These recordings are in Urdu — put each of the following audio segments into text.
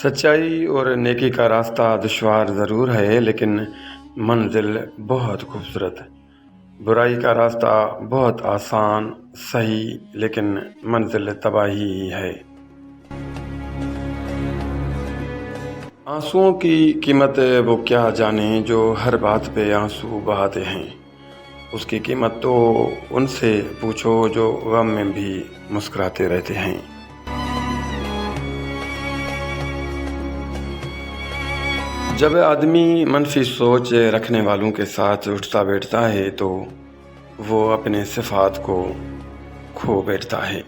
سچائی اور نیکی کا راستہ دشوار ضرور ہے، لیکن منزل بہت خوبصورت ہے۔ برائی کا راستہ بہت آسان، صحیح، لیکن منزل تباہی ہی ہے۔ آنسوؤں کی قیمت وہ کیا جانے جو ہر بات پہ آنسو بہاتے ہیں۔ اس کی قیمت تو ان سے پوچھو جو غم میں بھی مسکراتے رہتے ہیں۔ جب آدمی منفی سوچ رکھنے والوں کے ساتھ اٹھتا بیٹھتا ہے تو وہ اپنے صفات کو کھو بیٹھتا ہے۔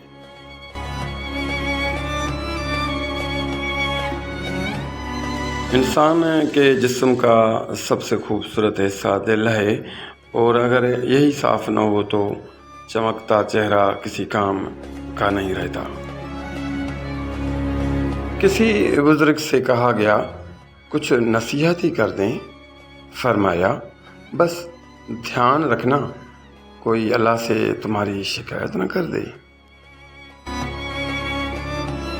انسان کے جسم کا سب سے خوبصورت حصہ دل ہے، اور اگر یہی صاف نہ ہو تو چمکتا چہرہ کسی کام کا نہیں رہتا۔ کسی بزرگ سے کہا گیا، کچھ نصیحت ہی کر دیں۔ فرمایا، بس دھیان رکھنا کوئی اللہ سے تمہاری شکایت نہ کر دے۔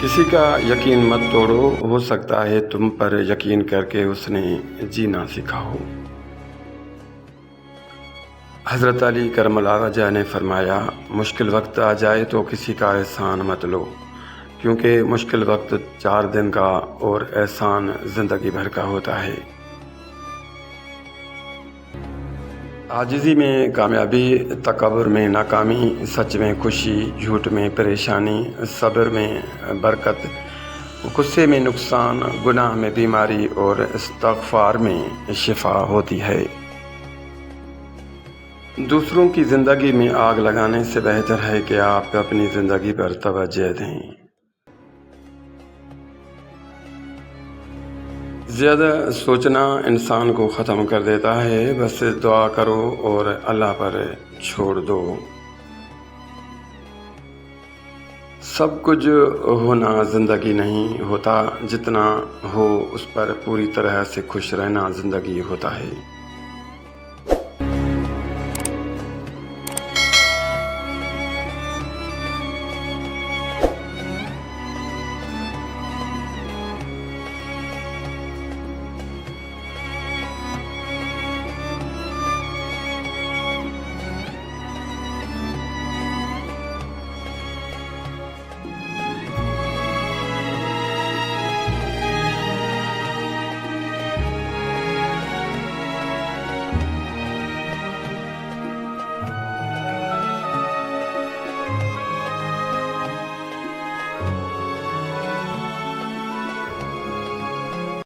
کسی کا یقین مت توڑو، ہو سکتا ہے تم پر یقین کر کے اس نے جینا سیکھا ہو۔ حضرت علی کرم اللہ وجہ نے فرمایا، مشکل وقت آ جائے تو کسی کا احسان مت لو، کیونکہ مشکل وقت 4 دن کا اور احسان زندگی بھر کا ہوتا ہے۔ عاجزی میں کامیابی، تکبر میں ناکامی، سچ میں خوشی، جھوٹ میں پریشانی، صبر میں برکت، غصے میں نقصان، گناہ میں بیماری اور استغفار میں شفا ہوتی ہے۔ دوسروں کی زندگی میں آگ لگانے سے بہتر ہے کہ آپ اپنی زندگی پر توجہ دیں۔ زیادہ سوچنا انسان کو ختم کر دیتا ہے، بس دعا کرو اور اللہ پر چھوڑ دو۔ سب کچھ ہونا زندگی نہیں ہوتا، جتنا ہو اس پر پوری طرح سے خوش رہنا زندگی ہوتا ہے۔